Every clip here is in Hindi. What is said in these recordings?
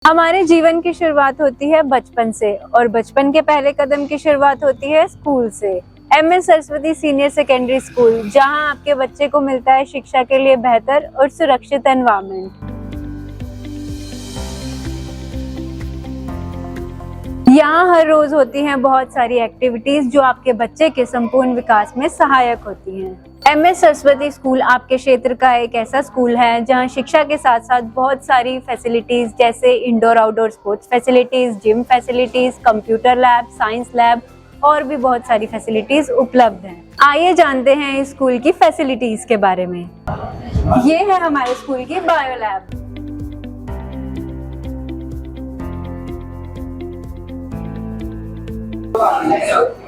हमारे जीवन की शुरुआत होती है बचपन से और बचपन के पहले कदम की शुरुआत होती है स्कूल से। MS Saraswati senior secondary school, जहां आपके बच्चे को मिलता है शिक्षा के लिए बेहतर और सुरक्षित एनवायरनमेंट। यहाँ हर रोज होती हैं बहुत सारी एक्टिविटीज जो आपके बच्चे के संपूर्ण विकास में सहायक होती हैं। एमएस सरस्वती स्कूल आपके क्षेत्र का एक ऐसा स्कूल है जहाँ शिक्षा के साथ साथ बहुत सारी फैसिलिटीज जैसे indoor outdoor sports facilities, gym facilities, computer lab, science lab और भी बहुत सारी फैसिलिटीज उपलब्ध हैं। आइए जानते हैं इस स्कूल की फैसिलिटीज के बारे में। ये है हमारे स्कूल की बायो लैब।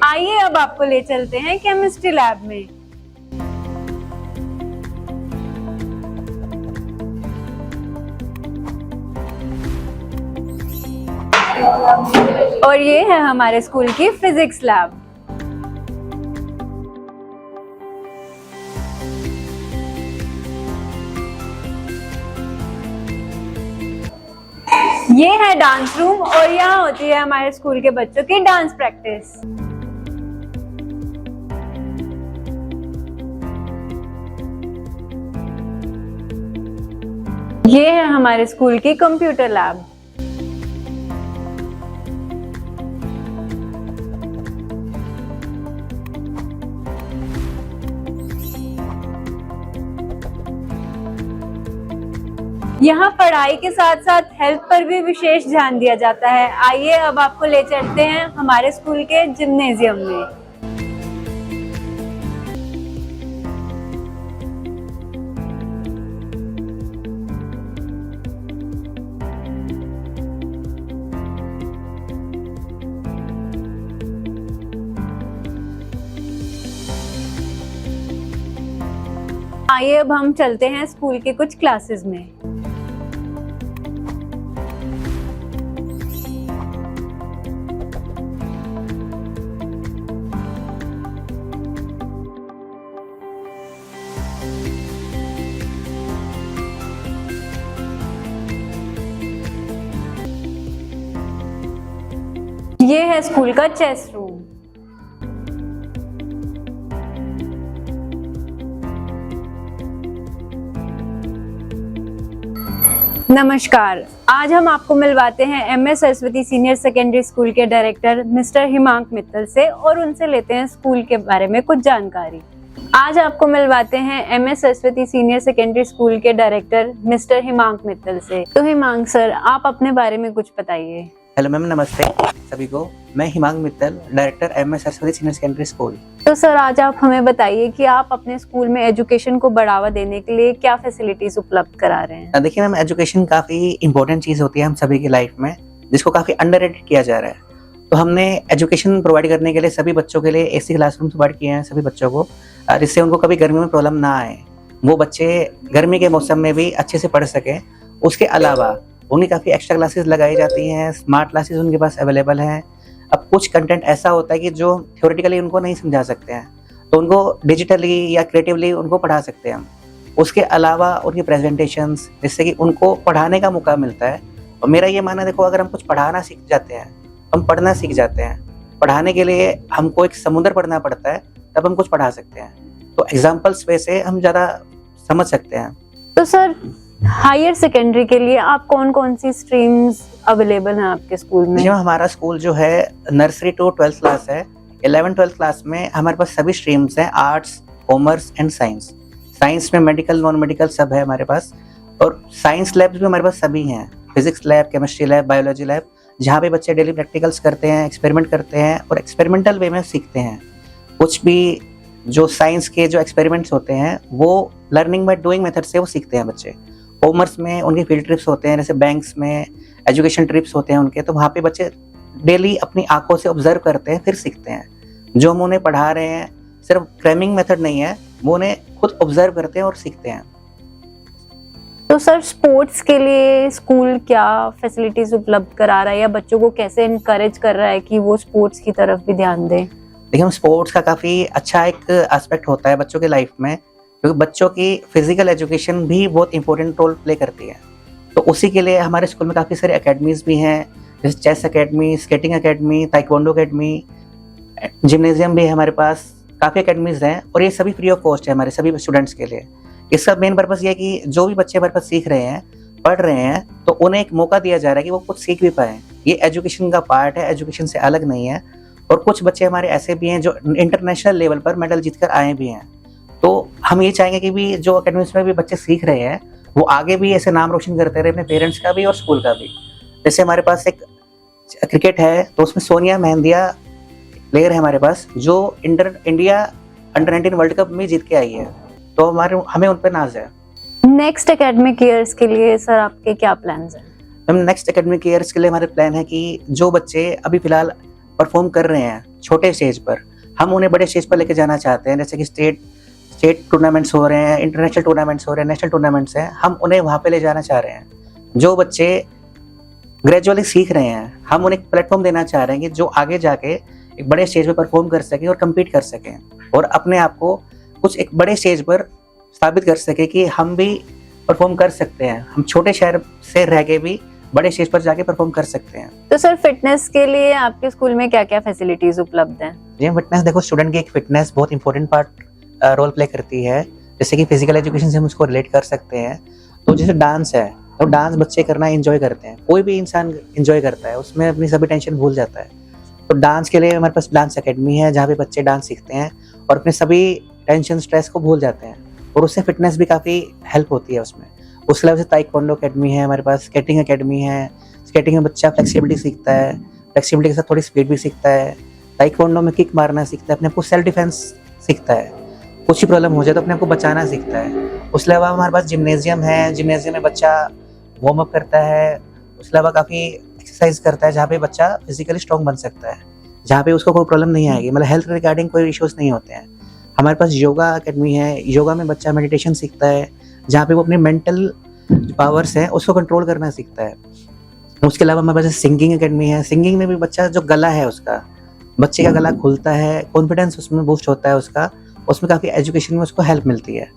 आइए अब आपको ले चलते हैं केमिस्ट्री लैब में। और ये है हमारे स्कूल की फिजिक्स लैब। ये है डांस रूम और यहाँ होती है हमारे स्कूल के बच्चों की डांस प्रैक्टिस। ये है हमारे स्कूल की कंप्यूटर लैब। यहाँ पढ़ाई के साथ साथ हेल्थ पर भी विशेष ध्यान दिया जाता है। आइए अब आपको ले चलते हैं हमारे स्कूल के जिम्नेजियम में। आइए अब हम चलते हैं स्कूल के कुछ क्लासेस में। ये है स्कूल का चेस रूम। नमस्कार, आज हम आपको मिलवाते हैं MS Saraswati senior secondary school के डायरेक्टर मिस्टर हिमांक मित्तल से और उनसे लेते हैं स्कूल के बारे में कुछ जानकारी। आज आपको मिलवाते हैं MS Saraswati senior secondary school के डायरेक्टर मिस्टर हिमांक मित्तल से। तो हिमांक सर, आप अपने बारे में कुछ बताइए। हेलो मैम, नमस्ते सभी को। मैं Himank Mittal, director MS Saraswati senior secondary school. तो सर, आज आप हमें बताइए कि आप अपने स्कूल में एजुकेशन को बढ़ावा देने के लिए क्या फैसिलिटीज उपलब्ध करा रहे हैं। देखिए मैम, एजुकेशन काफ़ी इंपॉर्टेंट चीज़ होती है हम सभी की लाइफ में, जिसको काफ़ी अंडररेटेड किया जा रहा है। तो हमने एजुकेशन प्रोवाइड करने के लिए सभी बच्चों के लिए एसी क्लासरूम प्रोवाइड किए हैं सभी बच्चों को, जिससे उनको कभी गर्मी में प्रॉब्लम ना आए, वो बच्चे गर्मी के मौसम में भी अच्छे से पढ़ सकें। उसके अलावा उन्हें काफ़ी एक्स्ट्रा क्लासेस लगाई जाती हैं, स्मार्ट क्लासेस उनके पास अवेलेबल हैं। अब कुछ कंटेंट ऐसा होता है कि जो थ्योरेटिकली उनको नहीं समझा सकते हैं, तो उनको डिजिटली या क्रिएटिवली उनको पढ़ा सकते हैं हम। उसके अलावा उनकी प्रेजेंटेशंस, जिससे कि उनको पढ़ाने का मौका मिलता है। और मेरा ये मानना, देखो, अगर हम कुछ पढ़ाना सीख जाते हैं, हम पढ़ना सीख जाते हैं। पढ़ाने के लिए हमको एक समुद्र पढ़ना पड़ता है, तब हम कुछ पढ़ा सकते हैं। तो एग्जाम्पल्स वे से हम ज़्यादा समझ सकते हैं। तो सर, हायर सेकेंडरी के लिए आप कौन कौन सी स्ट्रीम्स अवेलेबल हैं आपके स्कूल में? जो हमारा स्कूल जो है नर्सरी टू 12th क्लास है। 11th-12th क्लास में हमारे पास सभी स्ट्रीम्स हैं, arts, commerce and science. Science में मेडिकल, नॉन मेडिकल सब है हमारे पास। और साइंस लैब्स भी हमारे पास सभी हैं, physics lab, chemistry lab, biology lab, जहाँ पे बच्चे डेली प्रैक्टिकल्स करते हैं, एक्सपेरिमेंट करते हैं और एक्सपेरिमेंटल वे में सीखते हैं। कुछ भी जो साइंस के जो एक्सपेरिमेंट्स होते हैं वो लर्निंग बाय डूइंग मेथड से वो सीखते हैं बच्चे। कॉमर्स में उनके फील्ड ट्रिप्स होते हैं, जैसे बैंक्स में एजुकेशन ट्रिप्स होते हैं उनके, तो वहाँ पे बच्चे डेली अपनी आंखों से ऑब्जर्व करते हैं, फिर सीखते हैं। जो हम उन्हें पढ़ा रहे हैं सिर्फ क्रैमिंग मेथड नहीं है, वो उन्हें खुद ऑब्जर्व करते हैं और सीखते हैं। तो सर, स्पोर्ट्स के लिए स्कूल क्या फैसिलिटीज उपलब्ध करा रहा है या बच्चों को कैसे इनकरेज कर रहा है कि वो स्पोर्ट्स की तरफ भी ध्यान दें? देखिए, स्पोर्ट्स का काफ़ी अच्छा एक एस्पेक्ट होता है बच्चों के लाइफ में, क्योंकि बच्चों की फिजिकल एजुकेशन भी बहुत इंपॉर्टेंट रोल प्ले करती है। तो उसी के लिए हमारे स्कूल में काफ़ी सारी अकेडमीज़ भी हैं, जैसे chess academy, skating academy, taekwondo academy, gymnasium भी है हमारे पास, काफ़ी अकेडमीज़ हैं और ये सभी फ्री ऑफ कॉस्ट है हमारे सभी स्टूडेंट्स के लिए। इसका मेन पर्पज़ ये है कि जो भी बच्चे हमारे पास सीख रहे हैं, पढ़ रहे हैं, तो उन्हें एक मौका दिया जा रहा है कि वो कुछ सीख भी पाएँ। ये एजुकेशन का पार्ट है, एजुकेशन से अलग नहीं है। और कुछ बच्चे हमारे ऐसे भी हैं जो इंटरनेशनल लेवल पर मेडल जीतकर आए भी हैं। तो हम ये चाहेंगे कि भी जो अकेडमीज़ में भी बच्चे सीख रहे हैं, वो आगे भी ऐसे नाम रोशन करते रहे अपने पेरेंट्स का भी और स्कूल का भी। जैसे हमारे पास एक क्रिकेट है, तो उसमें सोनिया मेहंदिया प्लेयर है हमारे पास, जो इंडिया अंडर 19 वर्ल्ड कप में जीत के आई है। तो हमें उन पे नाज है। नेक्स्ट एकेडमिक ईयर्स के लिए सर आपके क्या प्लान्स हैं? हम नेक्स्ट एकेडमिक ईयर्स के लिए हमारे प्लान है कि जो बच्चे अभी फिलहाल परफॉर्म कर रहे हैं छोटे स्टेज पर, हम उन्हें बड़े स्टेज पर लेके जाना चाहते हैं। जैसे कि स्टेट टूर्नामेंट्स हो रहे हैं, इंटरनेशनल टूर्नामेंट्स हो रहे हैं, नेशनल टूर्नामेंट्स हैं, हम उन्हें वहाँ पे ले जाना चाह रहे हैं। जो बच्चे ग्रेजुअली सीख रहे हैं, हम उन्हें एक प्लेटफॉर्म देना चाह रहे हैं कि जो आगे जाके एक बड़े स्टेज पर परफॉर्म कर सकें और कम्पीट कर सकें और अपने आप को कुछ एक बड़े स्टेज पर साबित कर सके कि हम भी परफॉर्म कर सकते हैं। हम छोटे शहर से रह के भी बड़े स्टेज पर जाके परफॉर्म कर सकते हैं। तो सर फिटनेस के लिए आपके स्कूल में क्या क्या फैसिलिटीज उपलब्ध हैं? जी, फिटनेस देखो, स्टूडेंट की एक फिटनेस बहुत इंपॉर्टेंट पार्ट रोल प्ले करती है। जैसे कि फिजिकल एजुकेशन से हम उसको रिलेट कर सकते हैं। तो जैसे डांस है, तो डांस बच्चे करना एंजॉय करते हैं, कोई भी इंसान एंजॉय करता है, उसमें अपनी सभी टेंशन भूल जाता है। तो डांस के लिए हमारे पास डांस अकेडमी है, जहाँ पे बच्चे डांस सीखते हैं और अपने सभी टेंशन स्ट्रेस को भूल जाते हैं और उससे फिटनेस भी काफ़ी हेल्प होती है उसमें। उसके अलावा ताइक्वांडो अकेडमी है हमारे पास, स्केटिंग अकेडमी है। स्केटिंग में बच्चा फ्लेक्सिबिलिटी सीखता है, फ्लेक्सिबिलिटी के साथ थोड़ी स्पीड भी सीखता है। ताइक्वांडो में किक मारना सीखता है, अपने आप को सेल्फ डिफेंस सीखता है, कुछ ही प्रॉब्लम हो जाए तो अपने आप को बचाना सीखता है। उसके अलावा हमारे पास जिम्नेजियम है, जिम्नेजियम में बच्चा वार्म अप करता है। उसके अलावा काफ़ी एक्सरसाइज करता है, जहाँ पे बच्चा फिजिकली स्ट्रॉन्ग बन सकता है, जहाँ पे उसको कोई प्रॉब्लम नहीं आएगी, मतलब हेल्थ रिगार्डिंग कोई इश्यूज नहीं होते हैं। हमारे पास योगा अकेडमी है, योगा में बच्चा मेडिटेशन सीखता है, जहाँ पे वो अपनी मेंटल पावर्स हैं उसको कंट्रोल करना सीखता है। उसके अलावा हमारे पास सिंगिंग अकेडमी है। सिंगिंग में भी बच्चा जो गला है उसका, बच्चे का गला खुलता है, कॉन्फिडेंस उसमें बूस्ट होता है उसका, उसमें काफ़ी एजुकेशन में उसको हेल्प मिलती है।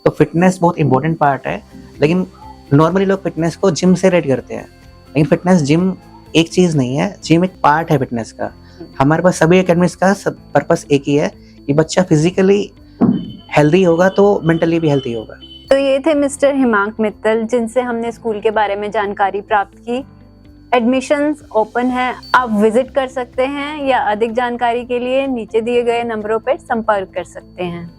तो फिटनेस बहुत इंपॉर्टेंट पार्ट है, लेकिन नॉर्मली लोग फिटनेस को जिम से रेट करते हैं, लेकिन फिटनेस जिम एक चीज़ नहीं है, जिम एक पार्ट है फिटनेस का। हमारे पास सभी अकेडमीज का सब पर्पस एक ही है कि बच्चा फिजिकली हेल्दी होगा तो मेंटली भी हेल्दी होगा। तो ये थे मिस्टर हिमांक मित्तल, जिनसे हमने स्कूल के बारे में जानकारी प्राप्त की। एडमिशन्स ओपन है, आप विजिट कर सकते हैं या अधिक जानकारी के लिए नीचे दिए गए नंबरों पर संपर्क कर सकते हैं।